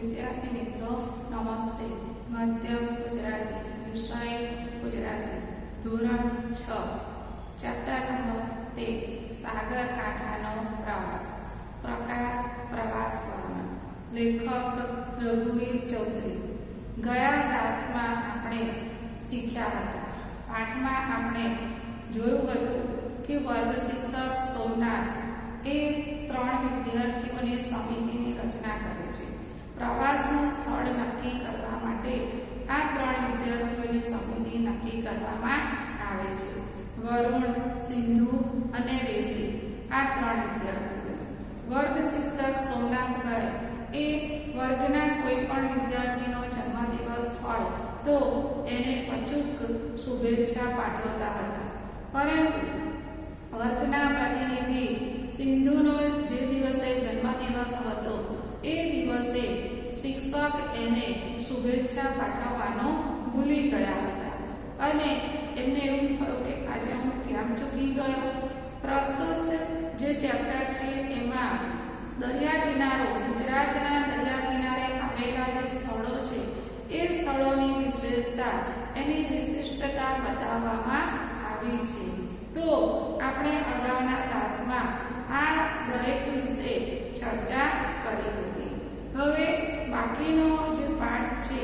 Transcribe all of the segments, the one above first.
विद्यार्थी मित्रों नमस्ते। मध्यम गुजराती विषय गुजराती धोरण 6 चैप्टर नंबर 13 सागर कांठानो प्रवास प्रकार प्रवास वर्णन लेखक रघुवीर चौधरी। गया क्लासमां आपणे शीख्या हता पाठमां आपणे जोयुं हतुं के वर्ग शिक्षक सोमनाथ ए 3 विद्यार्थीओनी समितिनी रचना करे छे। प्रवासનું સ્થળ નક્કી કરવા માટે આ 3 વિદ્યાર્થીઓની સમિતિ નક્કી કરવામાં આવે છે। વરુણ, સિંધુ અને રેતી આ 3 વિદ્યાર્થીઓ। વર્ગ શિક્ષક સોમનાથભાઈ એ વર્ગના કોઈ પણ વિદ્યાર્થીનો જન્મદિવસ હોય તો એને અચૂક શુભેચ્છા પાઠવતા હતા, પરંતુ વર્ગના પ્રતિનિધિ સિંધુનો જે દિવસે જન્મદિવસ હતો એ દિવસે શિક્ષક એને શુભેચ્છા પાઠવવાનો ભૂલી ગયા હતા અને એમને એવું થયું કે આજે હું કેમ ચૂકી ગયો। પ્રસ્તુત જે ચેપ્ટર છે એમાં દરિયા કિનારો ગુજરાતના દરિયા કિનારે આવેલા જે સ્થળો છે એ સ્થળોની વિશેષતા એની વિશિષ્ટતા બતાવવામાં આવી છે। તો આપણે અગાઉના ક્લાસમાં આ દરેક વિશે ચર્ચા કરી હતી। હવે બાકીનો જે પાઠ છે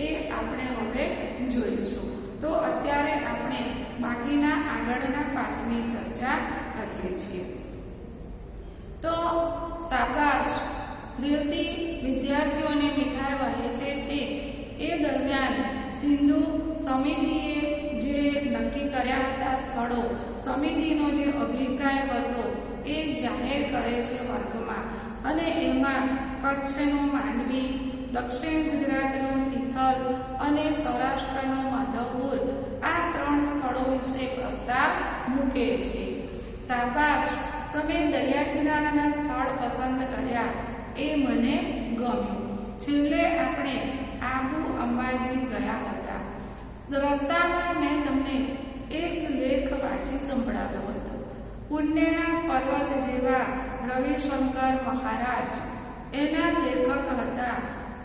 એ આપણે હવે જોઈશું। તો અત્યારે આપણે બાકીના આગળના પાઠની ચર્ચા કરીએ છીએ। તો શાબાશ રેતી વિદ્યાર્થીઓને મીઠાઈ વહેંચે છે એ દરમિયાન સિંધુ સમિતિએ જે નક્કી કર્યા હતા સ્થળો, સમિતિનો જે અભિપ્રાય હતો એ જાહેર કરે છે વર્ગમાં અને એમાં કચ્છનું માંડવી, દક્ષિણ ગુજરાતનું તિથલ અને સૌરાષ્ટ્રનું માધવપુર આ 3 સ્થળો વિશે પ્રસ્તાવ મૂકે છે। શાબાશ, તમે દરિયા કિનારાના સ્થળ પસંદ કર્યા એ મને ગમ્યું। છેલ્લે આપણે આબુ અંબાજી ગયા હતા। રસ્તામાં મેં તમને એક લેખ વાંચી સંભળાવ્યો હતો। પુણ્યના પર્વત જેવા રવિશંકર મહારાજ એના લેખક હતા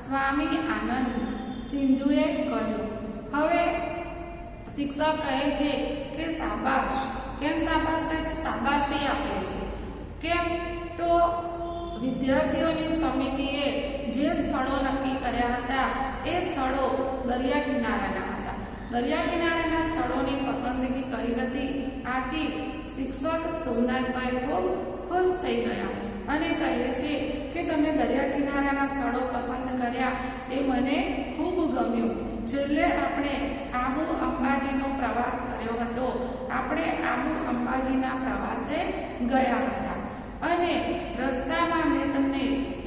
સ્વામી આનંદ। સિંધુએ કહ્યું। હવે શિક્ષક કહે છે કે શાબાશ। કેમ શાબાશ કહે છે? શાબાશી આપે છે। કેમ? તો વિદ્યાર્થીઓની સમિતિએ જે સ્થળો નક્કી કર્યા હતા એ સ્થળો દરિયા કિનારાના હતા। દરિયા કિનારાના સ્થળોની પસંદગી કરી હતી। આથી શિક્ષક સોમનાથભાઈ ખૂબ ખુશ થઈ ગયા અને કહે છે કે તમે દરિયા કિનારાના સ્થળો પસંદ કર્યા એ મને ખૂબ ગમ્યું। છેલ્લે આપણે આબુ અંબાજીનો પ્રવાસ કર્યો હતો। આપણે આબુ અંબાજીના પ્રવાસે ગયા હતા અને રસ્તામાં મેં તમને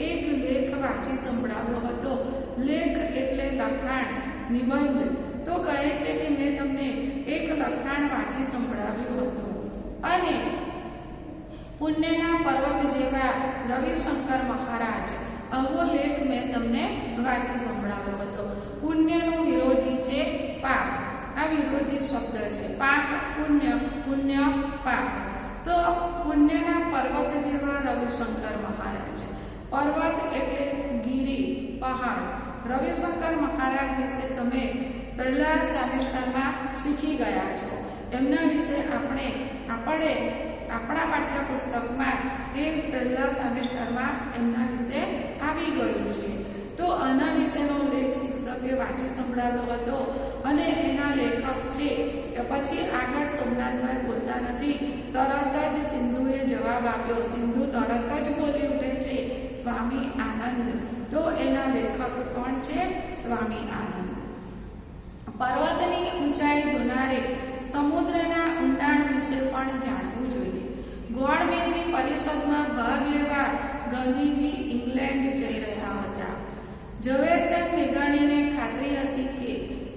એક લેખ વાંચી સંભળાવ્યો હતો। લેખ એટલે લખાણ, નિબંધ। તો કહે છે કે મેં તમને એક લખાણ વાંચી સંભળાવ્યું હતું અને પુણ્યના પર્વત જેવા રવિશંકર મહારાજ આવો લેખ મેં તમને વાંચી સંભળાવ્યો હતો। પુણ્યનો વિરોધી છે પાપ। આ વિરોધી શબ્દ છે। પાપ પુણ્ય, પુણ્ય પાપ। તો પુણ્યના પર્વત જેવા રવિશંકર મહારાજ, પર્વત એટલે ગીરી, પહાડ। રવિશંકર મહારાજ વિશે તમે પહેલા સેમેસ્ટરમાં શીખી ગયા છો। એમના વિશે આપણે આપણા પાઠ્યપુસ્તકમાં એ પહેલા સેમેસ્ટરમાં એમના વિશે આવી ગયું છે। તો આના વિશેનો લેખ શિક્ષકે વાંચી સંભળાવ્યો હતો અને એના લેખક છે કે પછી આગળ સોમનાથભાઈ બોલતા નથી, તરત જ સિંધુએ જવાબ આપ્યો। સિંધુ તરત જ બોલી ઉઠે છે સ્વામી આનંદ। તો એના લેખક કોણ છે? સ્વામી આનંદ। પર્વતની ઊંચાઈ જોનારે સમુદ્રના ઊંડાણ વિશે પણ જાણવું જોઈએ। ગોળમેજી પરિષદમાં ભાગ લેવા ગાંધીજી ઇંગ્લેન્ડ જઈ રહ્યા હતા। ઝવેરચંદ મેઘાણીને ખાતરી હતી કે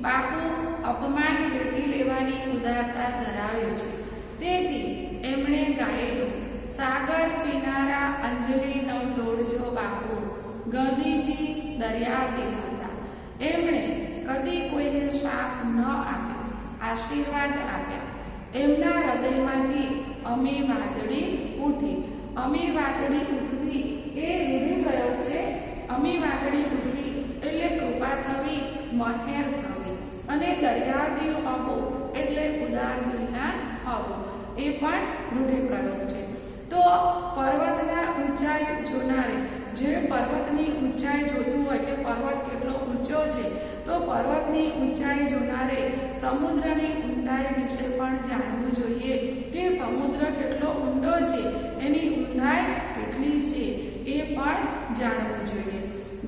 બાપુ અપમાન વેઠી લેવાની ઉદારતા ધરાવે છે, તેથી એમણે ગાયેલું સાગર કિનારા અંજલિનો ઢોળજો બાપુ। ગાંધીજી દરિયાદિલ હતા। એમણે કદી કોઈને શાપ ન આપ્યો, આશીર્વાદ આપ્યા। એમના હૃદયમાંથી અમી વાદળી ઉઠી। અમી વાદળી ઉઠવી એ રૂઢિપ્રયોગ છે। અમી વાદળી ઉઠવી મહેર થવી. અને દરિયાદિલ હોવો એટલે ઉદાર દિલના હોવો, એ પણ રૂઢિપ્રયોગ છે. તો પર્વતના ઊંચાઈ જોનારે, જે પર્વતની ઊંચાઈ જોતું હોય કે પર્વત કેટલો ઊંચો છે, તો પર્વતની ઊંચાઈ જોનારે સમુદ્રની ઊંડાઈ વિશે પણ જાણવું જોઈએ કે સમુદ્ર કેટલો ઊંડો છે, એની ઊંડાઈ કેટલી છે, એ પણ જાણવું જોઈએ.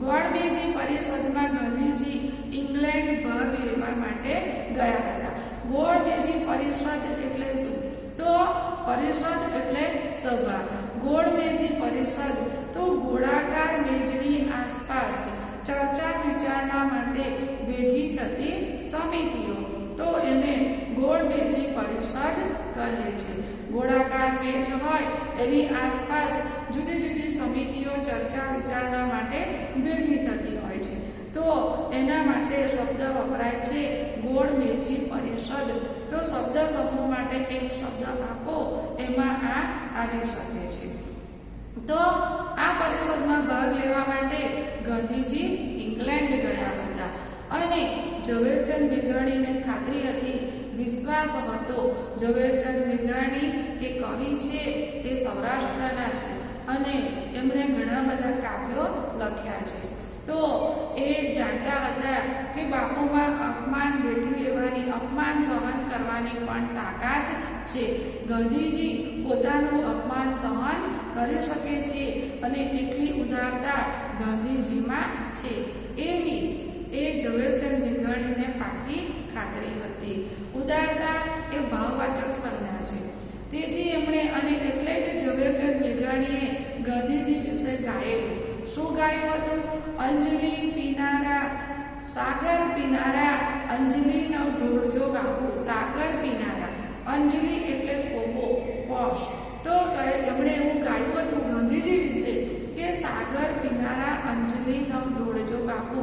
ગોળમેજી પરિષદમાં ગાંધીજી ઇંગ્લેન્ડ ભાગ લેવા માટે ગયા હતા. ગોળમેજી પરિષદ એટલે શું? તો પરિષદ એટલે સભા. ગોળમેજી પરિષદ તો ગોળાકાર મેજની આસપાસ ચર્ચા વિચારણા માટે ભેગી થતી સમિતિઓ, તો એને ગોળમેજી પરિષદ કહે છે. ગોળાકાર મેજ હોય એની આસપાસ જુદી જુદી સમિતિઓ ચર્ચા વિચારણા માટે ભેગી થતી હોય છે, તો એના માટે શબ્દ વપરાય છે ગોળમેજી પરિષદ. તો શબ્દ સમૂહ માટે એક શબ્દ આપો, એમાં આ આવી શકે છે. તો આ પરિષદમાં ભાગ લેવા માટે ગાંધીજી ઇંગ્લેન્ડ ગયા હતા અને ઝવેરચંદ મેઘાણીને ખાતરી હતી, વિશ્વાસ હતો. ઝવેરચંદ મેઘાણી એ કવિ છે, એ સૌરાષ્ટ્રના છે અને એમણે ઘણા બધા કાવ્યો લખ્યા છે. તો એ જાણતા હતા કે બાપુમાં અપમાન વેઠી લેવાની, અપમાન સહન કરવાની પણ તાકાત છે. ગાંધીજી પોતાનું અપમાન સહન કરી શકે છે અને એટલી ઉદારતા ગાંધીજીમાં છે, એવી એ ઝવેરચંદ મેઘાણીને પાકી ખાતરી હતી. ઉદારતા એ ભાવવાચક સંજ્ઞા છે, તેથી એમણે અને એટલે જ ઝવેરચંદ મેઘાણીએ ગાંધીજી વિશે ગાયેલું. શું ગાયું હતું? અંજલિ પીનારા, સાગર પીનારા, અંજલિનો ઢોળજો બાપુ. સાગર પીનારા, અંજલિ એટલે કોબો, પોશ. તો એમણે એવું ગાયું હતું ગાંધીજી વિશે કે સાગર પીનારા, અંજલિનો ઢોળજો બાપુ.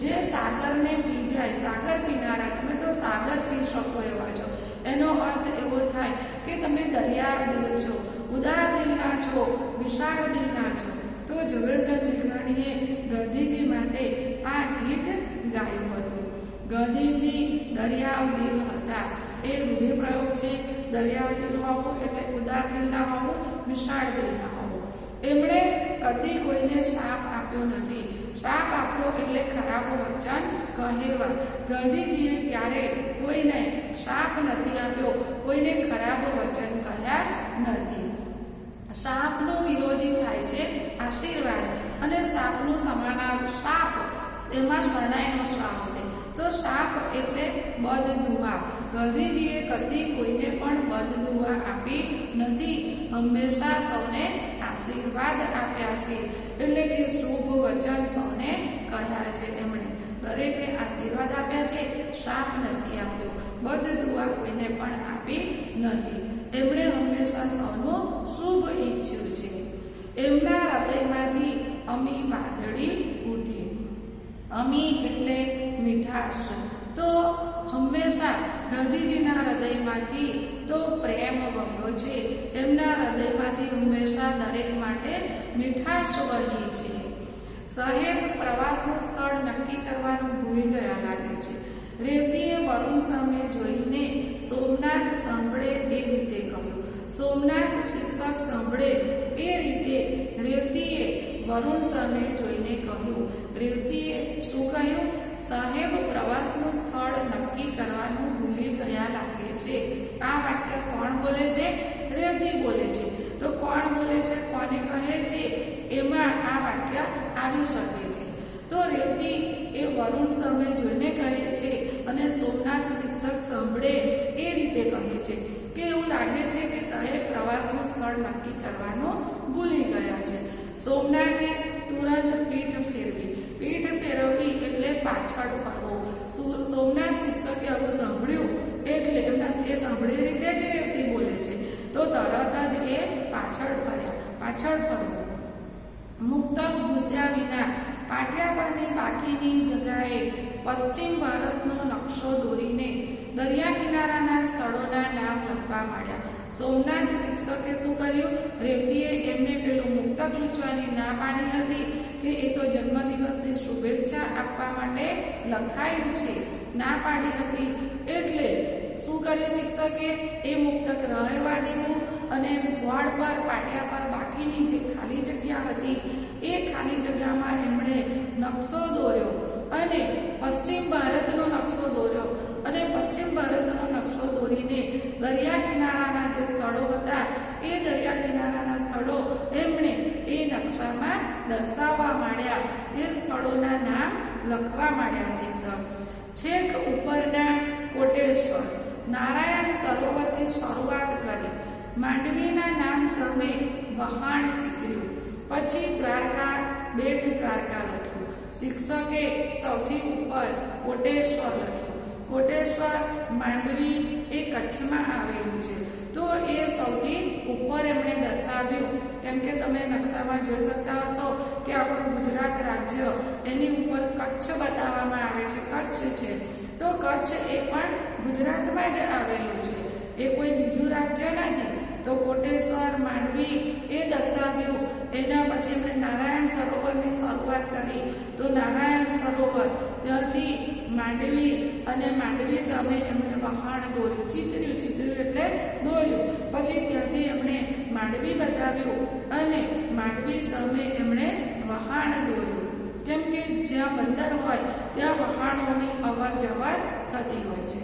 જે સાગરને પી જાય, સાગર પીનારા, તમે તો સાગર પી શકો એવા છો. એનો અર્થ એવો થાય કે તમે દરિયા દિલ છો, ઉદાર દિલના છો, વિશાળ દિલના છો. તો ઝવેરચંદ મેઘાણીએ ગાંધીજી માટે આ ગીત ગાયું હતું. ગાંધીજી દરિયાવ દિલ હતા, એ રૂઢિપ્રયોગ છે. દરિયાવ દિલ હોવું એટલે ઉદાર દિલના હોવું, વિશાળ દિલના હોવું. એમણે કદી કોઈને શ્રાપ આપ્યો નથી. શ્રાપ આપ્યો એટલે ખરાબ વચન કહેવા. ગાંધીજીએ ક્યારે કોઈને શ્રાપ નથી આપ્યો, કોઈને ખરાબ વચન કહ્યા નથી. શાપનો વિરોધી થાય છે આશીર્વાદ, અને શાપનું સમાનાર શાપ, એમાં શરણાઈનો શ્રાપ છે. તો શાપ એટલે બદદુઆ. ગાંધીજીએ કદી કોઈને પણ બદદુઆ આપી નથી, હંમેશા સૌને આશીર્વાદ આપ્યા છે. એટલે કે શુભ વચન સૌને કહ્યા છે. એમણે દરેકને આશીર્વાદ આપ્યા છે, શાપ નથી આપ્યો, બદદુઆ કોઈને પણ આપી નથી. એમણે હંમેશા સૌનું શુભ ઈચ્છ્યું છે. એમના હૃદયમાંથી અમી વાદળી ઉઠી. અમી એટલે મીઠાશ. તો હંમેશા ગાંધીજીના હૃદયમાંથી તો પ્રેમ વહ્યો છે. એમના હૃદયમાંથી હંમેશા દરેક માટે મીઠાશ વહી છે. સાહેબ પ્રવાસનું સ્થળ નક્કી કરવાનું ભૂલી ગયા લાગે છે. રેવતીએ વરુણ સામે જોઈને સોમનાથ સાંભળે એ રીતે કહ્યું. સોમનાથ શિક્ષક સાંભળે એ રીતે રેવતીએ વરુણ સામે જોઈને કહ્યું. રેવતીએ શું કહ્યું? સાહેબ પ્રવાસનું સ્થળ નક્કી કરવાનું ભૂલી ગયા લાગે છે. આ વાક્ય કોણ બોલે છે? રેવતી બોલે છે. તો કોણ બોલે છે, કોને કહે છે, એમાં આ વાક્ય આવી શકે છે. તો રેવતી એ વરુણ સામે જોઈને કહે છે અને સોમનાથ શિક્ષક સાંભળે એ રીતે કહે છે કે એવું લાગે છે કે સાહેબ પ્રવાસનું સ્થળ નક્કી કરવાનું ભૂલી ગયા છે. સોમનાથે તુરંત પીઠ ફેરવી. પીઠ ફેરવવી એટલે પાછળ ફરવો. સોમનાથ શિક્ષકે આવું સાંભળ્યું એટલે એમના એ સાંભળી રીતે જ રેવતી બોલે છે, તો તરત જ એ પાછળ ફર્યા. પાછળ ફરવું. મુક્તક ભૂસ્યા વિના પાટિયા પરની બાકીની જગ્યાએ પશ્ચિમ ભારતનો નકશો દોરીને દરિયા કિનારાના સ્થળોના નામ લખવા માંડ્યા. સોમનાથ શિક્ષકે શું કર્યું? રેવતીએ એમને પેલું મુક્તક લૂંચવાની ના ના પાડી હતી કે એ તો જન્મદિવસની શુભેચ્છા આપવા માટે લખાયેલ છે, ના પાડી હતી. એટલે શું કર્યું શિક્ષકે? એ મુક્તક રહેવા દીધું અને બોર્ડ પર પાટિયા પર બાકીની જે ખાલી જગ્યા હતી એ ખાલી જગ્યામાં એમણે નકશો દોર્યો અને પશ્ચિમ ભારતનો નકશો દોર્યો અને પશ્ચિમ ભારતનો નકશો દોરીને દરિયા કિનારાના જે સ્થળો હતા એ દરિયા કિનારાના સ્થળો એમણે એ નકશામાં દર્શાવવા માંડ્યા. એ સ્થળોના નામ લખવા માંડ્યા શિક્ષક. છેક ઉપરના કોટેશ્વર નારાયણ સરોવરથી શરૂઆત કરી માંડવીના નામ સામે વહાણ ચિતર્યું. પછી દ્વારકા, બેટ દ્વારકા લખ્યું. શિક્ષકે સૌથી ઉપર કોટેશ્વર લખ્યું. કોટેશ્વર માંડવી એ કચ્છમાં આવેલું છે, તો એ સૌથી ઉપર એમણે દર્શાવ્યું. કેમ કે તમે નકશામાં જોઈ શકતા હશો કે આપણું ગુજરાત રાજ્ય એની ઉપર કચ્છ બતાવવામાં આવે છે, કચ્છ છે, તો કચ્છ એ પણ ગુજરાતમાં જ આવેલું છે, એ કોઈ બીજું રાજ્ય નથી. તો કોટેશ્વર, માંડવી એ દર્શાવ્યું. એના પછી એમણે નારાયણ સરોવરની શરૂઆત કરી. તો નારાયણ સરોવર ત્યાંથી માંડવી અને માંડવી સામે એમણે વહાણ દોર્યું, ચિતર્યું એટલે દોર્યું. પછી ત્યાંથી એમણે માંડવી બતાવ્યું અને માંડવી સામે એમણે વહાણ દોર્યું. કેમ કે જ્યાં બંદર હોય ત્યાં વહાણોની અવર જવર થતી હોય છે.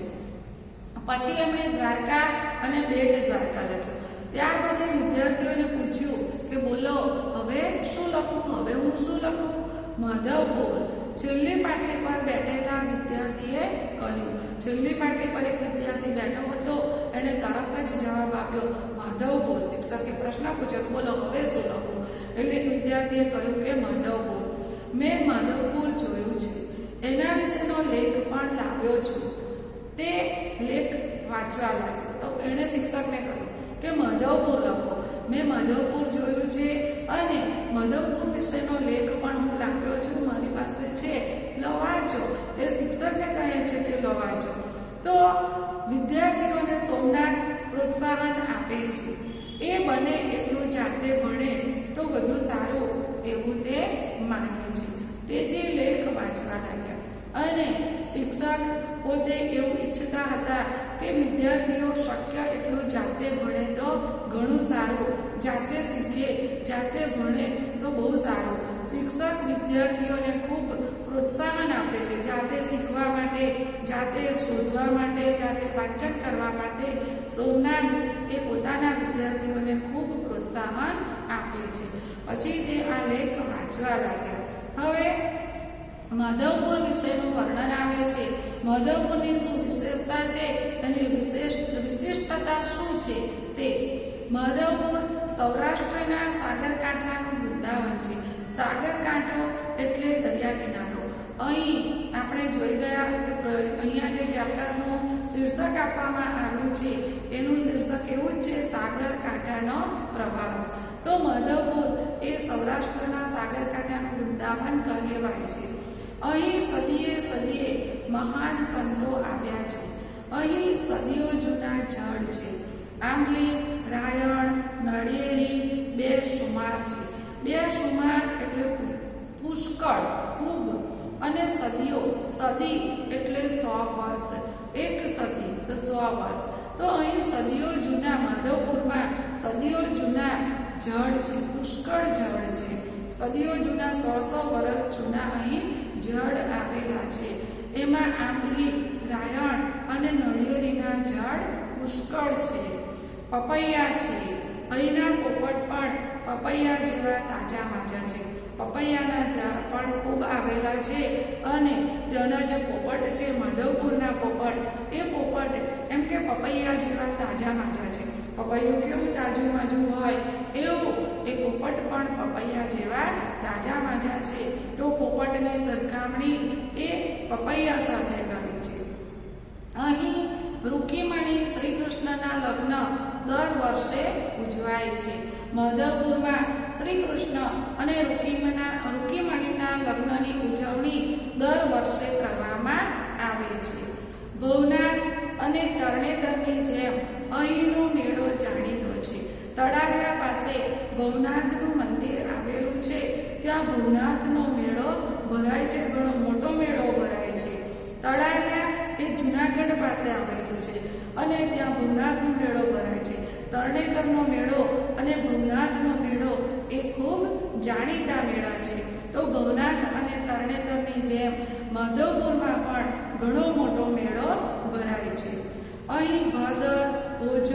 પછી એમણે દ્વારકા અને બેટ દ્વારકા લખ્યું. ત્યાર પછી વિદ્યાર્થીઓને પૂછ્યું કે બોલો હવે શું લખું, હવે હું શું લખું? માધવપુર. છેલ્લી પાટલી પર બેઠેલા વિદ્યાર્થીએ કહ્યું. છેલ્લી પાટલી પર એક વિદ્યાર્થી બેઠો હતો, એણે તરત જ જવાબ આપ્યો માધવપુર. શિક્ષકે પ્રશ્ન પૂછ્યો બોલો હવે શું લખું? એટલે એક વિદ્યાર્થીએ કહ્યું કે માધવપુર. મેં માધવપુર જોયું છે, એના વિશેનો લેખ પણ લાવ્યો છું. તે લેખ વાંચવા લાગ્યો. તો એણે શિક્ષકને કહ્યું કે માધવપુર લખો. મેં માધવપુર જોયું છે અને માધવપુર વિશેનો લેખ પણ હું લાવ્યો છું, મારી પાસે છે, લો વાંચો. એ શિક્ષકને કહે છે કે લો વાંચો. તો વિદ્યાર્થીઓને સોમનાથ પ્રોત્સાહન આપે છે. એ બને એટલું જાતે ભણે તો વધુ સારું એવું તે માને છે. તેથી લેખ વાંચવા લાગ્યા અને શિક્ષક પોતે એવું ઈચ્છતા હતા કે વિદ્યાર્થીઓ શક્ય એટલું જાતે ભણે તો ઘણું સારું, જાતે શીખે, જાતે ભણે તો બહુ સારું. શિક્ષક વિદ્યાર્થીઓને ખૂબ પ્રોત્સાહન આપે છે જાતે શીખવા માટે, જાતે શોધવા માટે, જાતે વાંચન કરવા માટે. સોમનાથ એ પોતાના વિદ્યાર્થીઓને ખૂબ પ્રોત્સાહન આપે છે. પછી તે આ લેખ વાંચવા લાગ્યા. હવે માધવપુર વિશેનું વર્ણન આવે છે. માધવપુરની શું વિશેષતા છે, એની વિશિષ્ટતા શું છે તે. માધવપુર સૌરાષ્ટ્રના સાગરકાંઠાનું વૃંદાવન છે. સાગરકાંઠો એટલે દરિયા કિનારો. અહીં આપણે જોઈ ગયા કે અહીંયા જે ચેપ્ટરનું શીર્ષક આપવામાં આવ્યું છે એનું શીર્ષક એવું જ છે, સાગરકાંઠાનો પ્રવાસ. તો માધવપુર એ સૌરાષ્ટ્રના સાગરકાંઠાનું વૃંદાવન કહેવાય છે. અહીં સદીએ મહાન સંતો આવ્યા છે. અહીં સદીઓ જૂના જળ છે. આંબલી, રાયણ, નળિયેરી, બે સુમાર છે. બે સુમાર એટલે પુષ્કળ, ખૂબ, અને સદીઓ, સદી એટલે 100 વર્ષ, એક સદી તો 100 વર્ષ. તો અહીં સદીઓ જૂના, માધવપુરમાં સદીઓ જૂના જળ છે, પુષ્કળ જળ છે. સદીઓ જૂના 100 વર્ષ જૂના અહીં જળ આવેલા છે. એમાં આંબલી, રાયણ અને નળિયેરીના ઝાડ પુષ્કળ છે. પપૈયા છે. અહીંના પોપટ પણ પપૈયા જેવા તાજા માજા છે. પપૈયાના ઝાડ પણ ખૂબ આવેલા છે અને ત્યાંના જે પોપટ છે, માધવપુરના પોપટ, એ પોપટ એમ કે પપૈયા જેવા તાજા માજા છે. પપૈયું કેવું તાજું માજું હોય એવું એ પોપટ પણ પપૈયા જેવા તાજા માજા છે. તો પોપટની સરખામણી એ પપૈયા સાથે કરી છે. અહીં રૂકીમણી શ્રી કૃષ્ણના લગ્ન દર વર્ષે ઉજવાય છે. માધવપુરમાં શ્રી કૃષ્ણ અને રૂકીમણીના લગ્નની ઉજવણી દર વર્ષે કરવામાં આવે છે. ભવનાથ અને તરણેતરની જેમ અહીંનો મેળો જાણીતો છે. તળાજા પાસે ભવનાથનું મંદિર આવેલું છે ત્યાં ભવનાથનો મેળો ભરાય છે, ઘણો મોટો મેળો ભરાય છે. તળાજા એ જુનાગઢ પાસે આવેલું છે અને ત્યાં ભવનાથનો મેળો ભરાય છે. તરણેતરનો મેળો અને ભવનાથનો મેળો એ ખૂબ જાણીતા મેળા છે. તો ભવનાથ અને તરણેતરની જેમ માધવપુરમાં પણ ઘણો મોટો મેળો ભરાય છે. અહીં ભાદર, ઓજત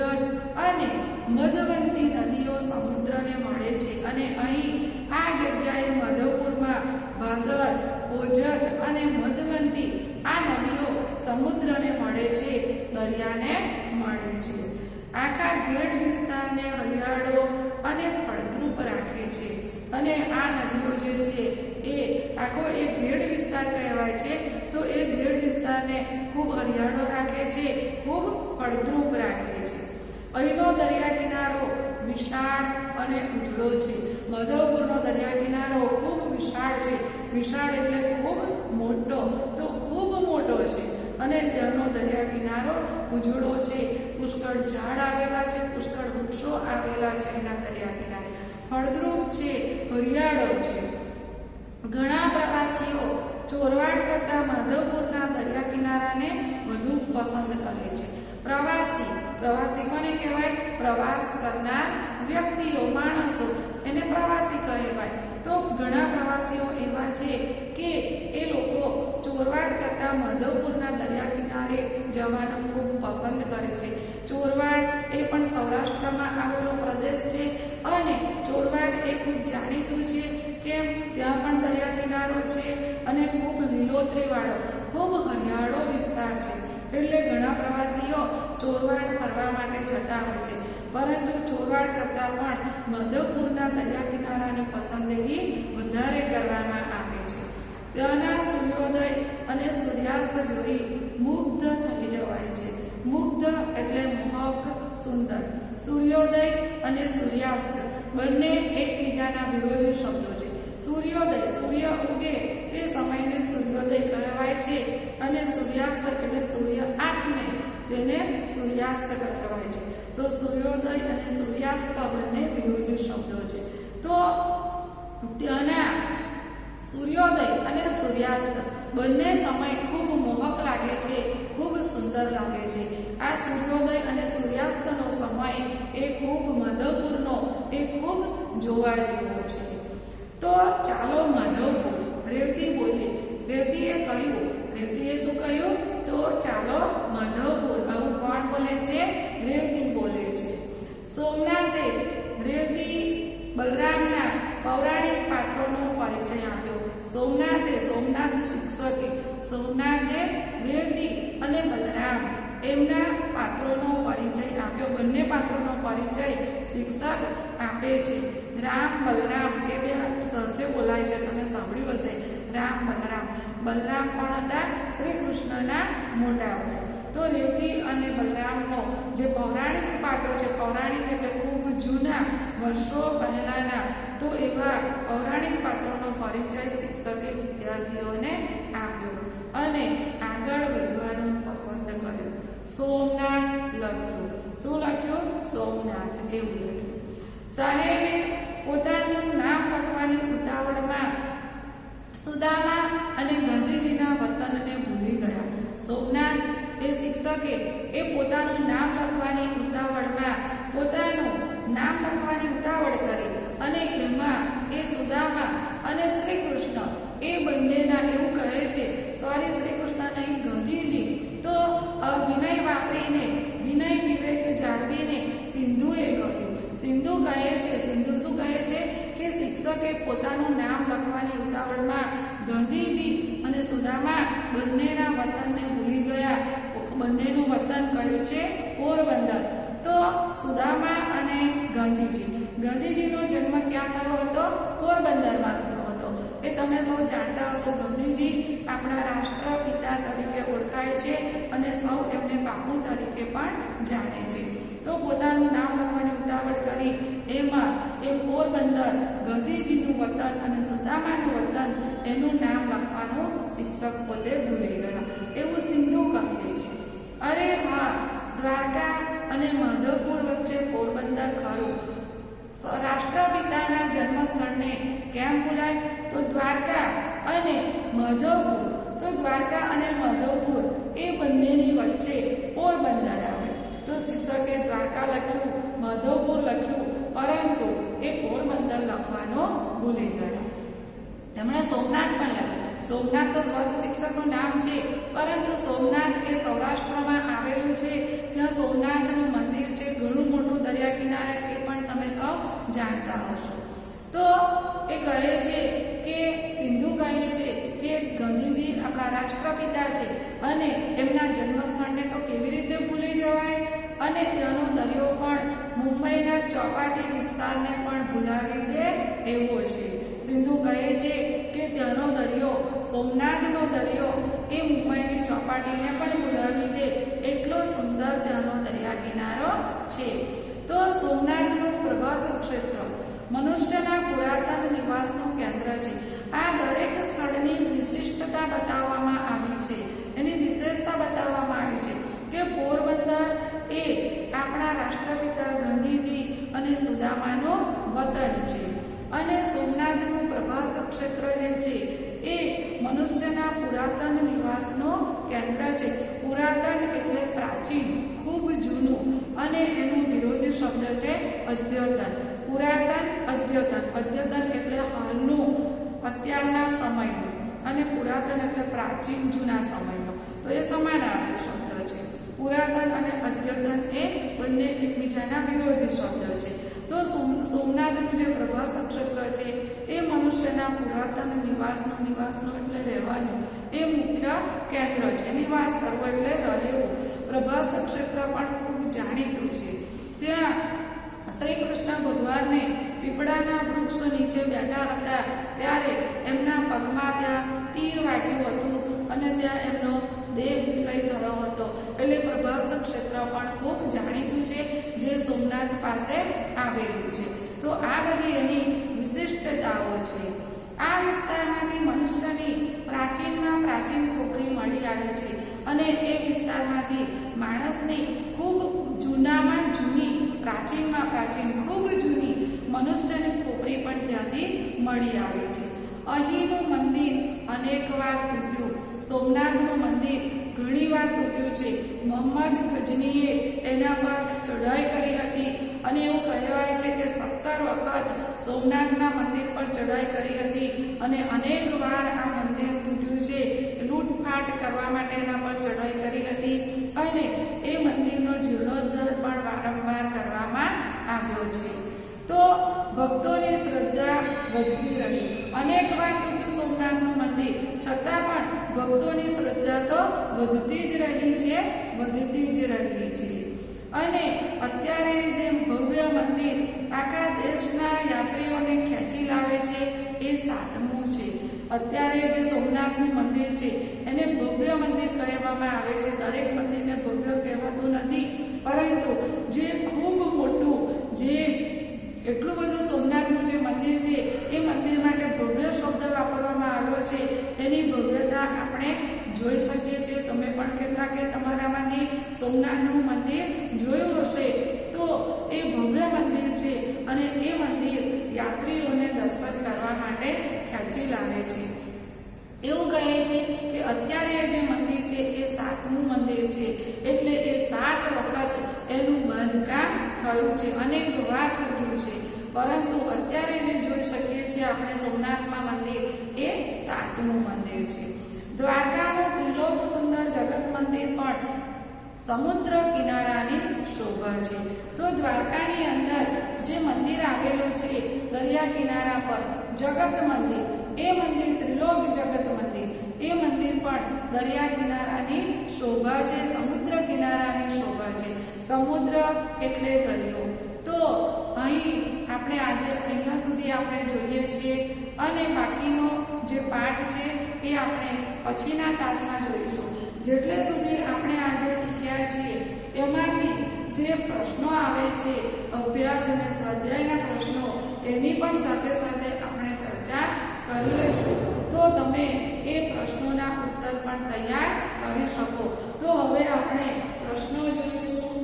અને મધવંતી નદીઓ સમુદ્રને મળે છે અને અહીં આ જગ્યાએ માધવપુરમાં ભાદર, ઓજત અને મધવંતી આ નદીઓ સમુદ્રને મળે છે, દરિયાને મળે છે. આખા ગેડ વિસ્તારને હરિયાળો અને ફળદ્રુપ રાખે છે અને આ નદીઓ જે છે એ આખો એક ગેડ વિસ્તાર કહેવાય છે. તો એ ગેડ વિસ્તારને ખૂબ હરિયાળો રાખે છે, ખૂબ ફળદ્રુપ રાખે છે. અહીંનો દરિયા કિનારો વિશાળ અને ઉજળો છે. માધવપુરનો દરિયા કિનારો ખૂબ વિશાળ છે. વિશાળ એટલે ખૂબ મોટો, તો ખૂબ મોટો છે અને ત્યાંનો દરિયા કિનારો ઉજળો છે. પુષ્કળ ઝાડ આવેલા છે, પુષ્કળ વૃક્ષો આવેલા છે એના દરિયા કિનારે. ફળદ્રુપ છે, હરિયાળો છે. ઘણા પ્રવાસીઓ ચોરવાડ કરતા માધવપુરના દરિયા કિનારાને વધુ પસંદ કરે છે. પ્રવાસી કોને કહેવાય? પ્રવાસ કરનાર વ્યક્તિઓ, માણસો, એને પ્રવાસી કહેવાય. તો ઘણા પ્રવાસીઓ એવા છે કે એ લોકો ચોરવાડ કરતા માધવપુરના દરિયા કિનારે જવાનું ખૂબ પસંદ કરે છે. ચોરવાડ એ પણ સૌરાષ્ટ્રમાં આવેલો પ્રદેશ છે અને ચોરવાડ એ ખૂબ જાણીતું છે. કેમ? ત્યાં પણ દરિયા કિનારો છે અને ખૂબ લીલોતરીવાળો, ખૂબ હરિયાળો વિસ્તાર છે. એટલે ઘણા પ્રવાસીઓ ચોરવાડ ફરવા માટે જતા હોય છે. પરંતુ ચોરવાડ કરતાં પણ માધવપુરના દરિયા કિનારાની પસંદગી વધારે કરવામાં આવે છે. ત્યાંના સૂર્યોદય અને સૂર્યાસ્ત જોઈ મુગ્ધ થઈ જવાય છે. મુગ્ધ એટલે મોહક, સુંદર. સૂર્યોદય અને સૂર્યાસ્ત બંને એકબીજાના વિરોધી શબ્દો છે. સૂર્યોદય, સૂર્ય ઉગે તે સમયને સૂર્યોદય કહેવાય છે અને સૂર્યાસ્ત એટલે સૂર્ય આથમે તેને સૂર્યાસ્ત કહેવાય છે. તો સૂર્યોદય અને સૂર્યાસ્ત બંને વિરોધી શબ્દો છે. તો ત્યાંના સૂર્યોદય અને સૂર્યાસ્ત બંને સમય ખૂબ મોહક લાગે છે, ખૂબ સુંદર લાગે છે. આ સૂર્યોદય અને સૂર્યાસ્તનો સમય એ ખૂબ માધવપુરનો એ ખૂબ જોવા જેવો છે. તો ચાલો માધવપુર. રેવતી બોલી. રેવતીએ કહ્યું, રેવતીએ શું કહ્યું? તો ચાલો માધવપુર. આવું કોણ બોલે છે? રેવતી બોલે છે. સોમનાથે રેવતી બલરામના પૌરાણિક પાત્રોનો પરિચય આપ્યો. સોમનાથ શિક્ષકે સોમનાથે રેવતી અને બલરામ એમના પાત્રોનો પરિચય આપ્યો. બંને પાત્રોનો પરિચય શિક્ષક આપે છે. રામ, બલરામ એ બે સાથે બોલાય છે. તમે સાંભળ્યું હશે, રામ, બલરામ. બલરામ કોણ હતા? શ્રી કૃષ્ણના મોટા ભાઈ. તો રેવતી અને બલરામનો જે પૌરાણિક પાત્રો છે, પૌરાણિક એટલે ખૂબ જૂના, વર્ષો પહેલાના, તો એવા પૌરાણિક પાત્રોનો પરિચય શિક્ષકે વિદ્યાર્થીઓને આપ્યો અને આગળ વધવાનું પસંદ કર્યું. સોમનાથ લખ્યું. શું લખ્યું? સોમનાથ એવું લખ્યું. સાહેબે પોતાનું નામ લખવાની ઉતાવળમાં સુદામા અને ગાંધીજીના વતનને ભૂલી ગયા. સોમનાથ એ શિક્ષકે એ પોતાનું નામ લખવાની ઉતાવળમાં પોતાનું નામ લખવાની ઉતાવળ કરી અને એમાં એ સુદામા અને શ્રી કૃષ્ણ એ બંનેના એવું કહે છે, સોરી શ્રી કૃષ્ણ નહીં, ગાંધીજી. તો વિનય વાપરીને, વિનય વિવેક જાળવીને સિંધુએ કહ્યું. સિંધુ કહે છે, સિંધુ શું કહે છે કે શિક્ષકે પોતાનું નામ લખવાની ઉતાવળમાં ગાંધીજી અને સુદામા બંનેના વતનને ભૂલી ગયા. બંનેનું વતન કયું છે? પોરબંદર. તો સુદામા અને ગાંધીજીનો જન્મ ક્યાં થયો હતો? પોરબંદરમાં થયો હતો. એ તમે સૌ જાણતા હશો. ગાંધીજી આપણા રાષ્ટ્રપિતા તરીકે ઓળખાય છે અને સૌ એમને બાપુ તરીકે પણ જાણે છે. તો પોતાનું નામ લખવાની ઉતાવળ કરી એમાં એ પોરબંદર, ગાંધીજીનું વતન અને સુદામાનું વતન, એનું નામ લખવાનું શિક્ષક પોતે ભૂલી ગયા. એવું સિંધુ કહે છે. અરે હા, દ્વારકા અને માધવપુર વચ્ચે પોરબંદર ખરું. રાષ્ટ્રપિતાના જન્મસ્થળને કેમ ભૂલાય? તો દ્વારકા અને માધવપુર, તો દ્વારકા અને માધવપુર એ બંનેની વચ્ચે પોરબંદર આવે. તો શિક્ષકે દ્વારકા લખ્યું, માધવપુર લખ્યું, પરંતુ એ પોરબંદર લખવાનો ભૂલી ગયા. તેમણે સોમનાથ પણ લખ્યું. સોમનાથ તો વર્ગ શિક્ષકનું નામ છે, પરંતુ સોમનાથ એ સૌરાષ્ટ્રમાં આવેલું છે. ત્યાં સોમનાથનું મંદિર છે, ઘણું મોટું દરિયા કિનારે, એ પણ તમે સૌ જાણતા હશો. તો એ કહે છે કે સિંધુ કહે છે કે ગાંધીજી આપણા રાષ્ટ્રપિતા છે અને એમના જન્મસ્થળને તો કેવી રીતે ભૂલી જવાય, અને ત્યાંનો દરિયો પણ મુંબઈના ચોપાટી વિસ્તારને પણ ભૂલાવી દે એવો છે. સિંધુ કહે છે કે ત્યાંનો દરિયો, સોમનાથનો દરિયો એ મુંબઈની ચોપાટીને પણ ભૂલાવી દે એટલો સુંદર ત્યાંનો દરિયા કિનારો છે. તો સોમનાથનું પ્રવાસ ક્ષેત્ર મનુષ્યના પુરાતન નિવાસનું કેન્દ્ર છે. આ દરેક સ્થળની વિશિષ્ટતા બતાવવામાં આવી છે, એની વિશેષતા બતાવવામાં આવી છે કે પોરબંદર એ આપણા રાષ્ટ્રપિતા ગાંધીજી અને સુદામાનું વતન છે, અને સોમનાથનું પ્રવાસ ક્ષેત્ર જે છે એ મનુષ્યના પુરાતન નિવાસનું કેન્દ્ર છે. પુરાતન એટલે પ્રાચીન, ખૂબ જૂનું, અને એનું વિરોધી શબ્દ છે અદ્યતન. પુરાતન, અદ્યતન. અદ્યતન એટલે હાલનું, અત્યારના સમયનું, અને પુરાતન એટલે પ્રાચીન, જૂના સમયનું. તો એ સમાનાર્થી શબ્દ છે. પુરાતન અને અદ્યતન એ બંને એકબીજાના વિરોધી શબ્દ છે. તો સોમનાથનું જે પ્રવાસ ક્ષેત્ર છે એ મનુષ્યના પુરાતન નિવાસનું એટલે રહેવાનું એ મુખ્ય કેન્દ્ર છે. નિવાસ કરવો એટલે રહેવું. પ્રવાસ ક્ષેત્ર પણ ખૂબ જાણીતું છે. ત્યાં શ્રી કૃષ્ણ ભગવાનને પીપળાના વૃક્ષ નીચે બેઠા હતા ત્યારે એમના પગમાં ત્યાં તીર વાગ્યું હતું અને ત્યાં એમનો દેહ વિલય થયો હતો. એટલે પ્રભાસ ક્ષેત્ર પણ ખૂબ જાણીતું છે, જે સોમનાથ પાસે આવેલું છે. તો આ બધી એની વિશિષ્ટતાઓ છે. આ વિસ્તારમાંથી મનુષ્યની પ્રાચીનમાં પ્રાચીન ખોપરી મળી આવી છે, અને એ વિસ્તારમાંથી માણસની ખૂબ જૂનામાં જૂની, પ્રાચીનમાં પ્રાચીન, ખૂબ જૂની મનુષ્યની ખોપરી પણ ત્યાંથી મળી આવી છે. અહીંનું મંદિર અનેકવાર તૂટ્યું. સોમનાથનું મંદિર ઘણીવાર તૂટ્યું છે. મોહમ્મદ ગજનીએ એના પર ચઢાઈ કરી હતી, અને એવું કહેવાય છે કે 17 વખત સોમનાથના મંદિર પર ચઢાઈ કરી હતી, અને અનેકવાર આ મંદિર તૂટ્યું છે. લૂંટફાટ કરવા માટે એના પર ચઢાઈ કરી હતી, અને એ મંદિરનો જીર્ણોદ્ધાર પણ વારંવાર કરવામાં આવ્યો છે. તો ભક્તોની શ્રદ્ધા વધતી રહી. અનેકવાર તૂટ્યું સોમનાથનું મંદિર, છતાં પણ ભક્તોની શ્રદ્ધા તો વધતી જ રહી છે, વધતી જ રહી છે. અને અત્યારે જે ભવ્ય મંદિર આખા દેશના યાત્રીઓને ખેંચી લાવે છે એ 7મું છે. અત્યારે જે સોમનાથનું મંદિર છે એને ભવ્ય મંદિર કહેવામાં આવે છે. દરેક મંદિરને ભવ્ય કહેવાતું નથી, પરંતુ જે ખૂબ મોટું, જે એટલું બધું સોમનાથનું જે મંદિર છે એ મંદિર માટે ભવ્ય શબ્દ વાપરવામાં આવ્યો છે. એની ભવ્યતા આપણે જોઈ શકીએ છીએ. તમે પણ કેટલાકે તમારામાંથી સોમનાથનું મંદિર જોયું હશે. તો એ ભવ્ય મંદિર છે, અને એ મંદિર યાત્રીઓને દર્શન કરવા માટે ખેંચી લાવે છે. એવું કહે છે કે અત્યારે જે મંદિર છે એ 7મું મંદિર છે, એટલે એ 7 વખત એનું બાંધકામ થયું છે, અનેક વાર તૂટ્યું છે. પરંતુ અત્યારે જે જોઈ શકીએ છીએ આપણે સોમનાથમાં મંદિર એ 7મું મંદિર છે. દ્વારકાનું ત્રિલોક સુંદર જગત મંદિર પણ સમુદ્ર કિનારાની શોભા છે. તો દ્વારકાની અંદર જે મંદિર આવેલું છે દરિયા કિનારા પર, જગત મંદિર, એ મંદિર ત્રિલોક જગત મંદિર, એ મંદિર પણ દરિયા કિનારાની શોભા છે, સમુદ્ર કિનારાની શોભા છે. સમુદ્ર એટલે દરિયો. તો અહીં આપણે આજે અહીંયા સુધી આપણે જોઈએ છીએ, અને બાકીનો જે પાઠ છે એ આપણે પછીના તાસમાં જોઈશું. જેટલે સુધી આપણે આજે શીખ્યા છીએ એમાંથી જે પ્રશ્નો આવે છે, અભ્યાસ અને સ્વાધ્યાયના પ્રશ્નો, એની પણ સાથે સાથે આપણે ચર્ચા કરી લઈશું. તો તમે એ પ્રશ્નોના ઉત્તર પણ તૈયાર કરી શકો. તો હવે આપણે પ્રશ્નો જોઈશું.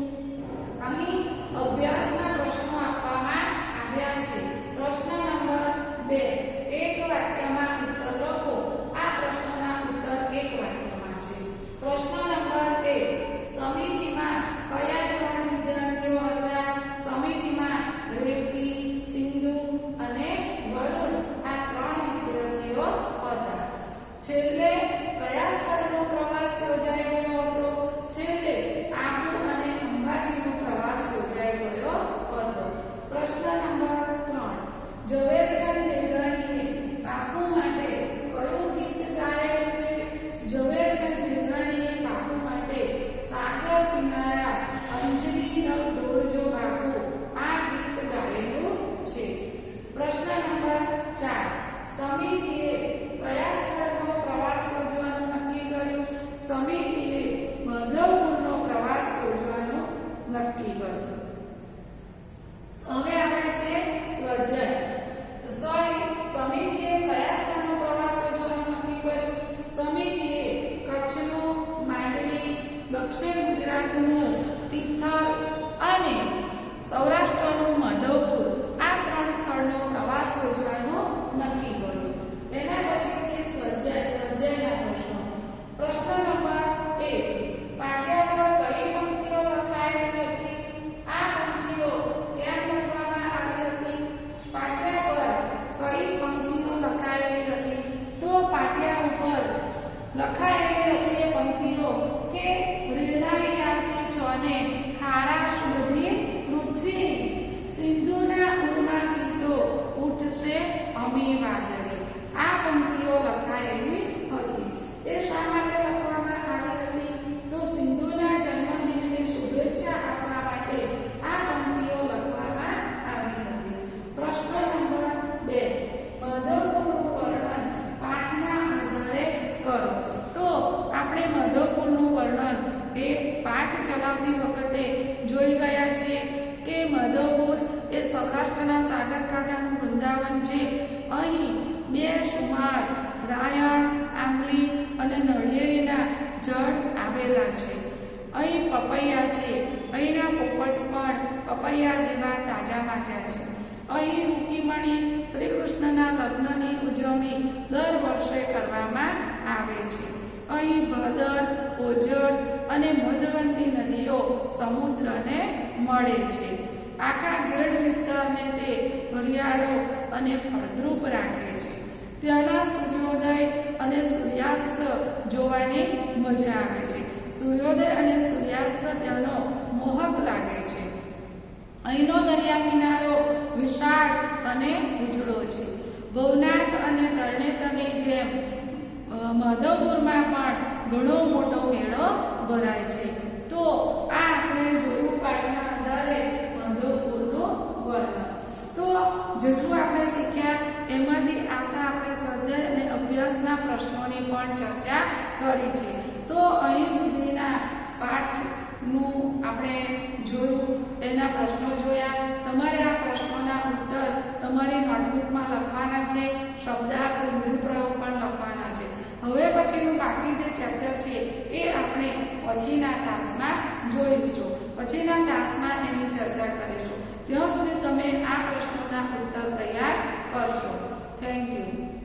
અહીં અભ્યાસના પ્રશ્નો આપવામાં આવ્યા છે. પ્રશ્ન નંબર 2, મમ્મી વાદળી. આ પંક્તિઓ લખાયેલી હતી. એ શા માટે લખવામાં આવી હતી? તો સિંધુના જન્મદિનની શુભેચ્છા આપવા માટે આ પંક્તિઓ લખવામાં આવી હતી. પ્રશ્ન નંબર 2. મધુપુરનું વર્ણન પાઠના આધારે કરો. તો આપણે મધુપુરનું વર્ણન એ પાઠ ચલાવતી વખતે જોઈ ગયા છીએ કે મધુપુર એ સૌરાષ્ટ્રના સાગરકાંઠાનું વૃંદાવન છે. અહીં 2 સુમાર, રાયણ, આંબલી અને નળિયેરીના જળ આવેલા છે. અહીં પપૈયા છે. અહીંના પોપટ પણ પપૈયા જેવા તાજા માજા છે. અહીં રૂકીમણી શ્રી કૃષ્ણના લગ્નની ઉજવણી દર વર્ષે કરવામાં આવે છે. અહીં ભદર, ઓજર અને મધવંતી નદીઓ સમુદ્રને મળે છે. આખા ગેડ વિસ્તારને તે હરિયાળો અને ફળદ્રુપ રાખે છે. ત્યાંના સૂર્યોદય અને સૂર્યાસ્ત જોવાની મજા આવે છે. સૂર્યોદય અને સૂર્યાસ્ત ત્યાંનો મોહક લાગે છે. અહીંનો દરિયા કિનારો વિશાળ અને ઉજળો છે. ભવનાથ અને તરણેતરની જેમ માધવપુરમાં પણ ઘણો મોટો મેળો ભરાય છે. તો આ આપણે જોયું પાઠના આધારે માધવપુરનું વર્ણન. તો જેટલું આપણે શીખ્યા એમાંથી આવતા આપણે સ્વાધ્યાય અને અભ્યાસના પ્રશ્નોની પણ ચર્ચા કરી છે. તો અહીં સુધીના પાઠનું આપણે જોયું, એના પ્રશ્નો જોયા. તમારે આ પ્રશ્નોના ઉત્તર તમારી નોટબુકમાં લખવાના છે. શબ્દાર્થ, રૂઢિપ્રયોગ પણ લખવાના છે. હવે પછીનું બાકી જે ચેપ્ટર છે એ આપણે પછીના તાસમાં જોઈશું. પછીના તાસમાં એની ચર્ચા કરીશું. ત્યાં સુધી તમે આ પ્રશ્નોના ઉત્તર તૈયાર કરશો. Thank you.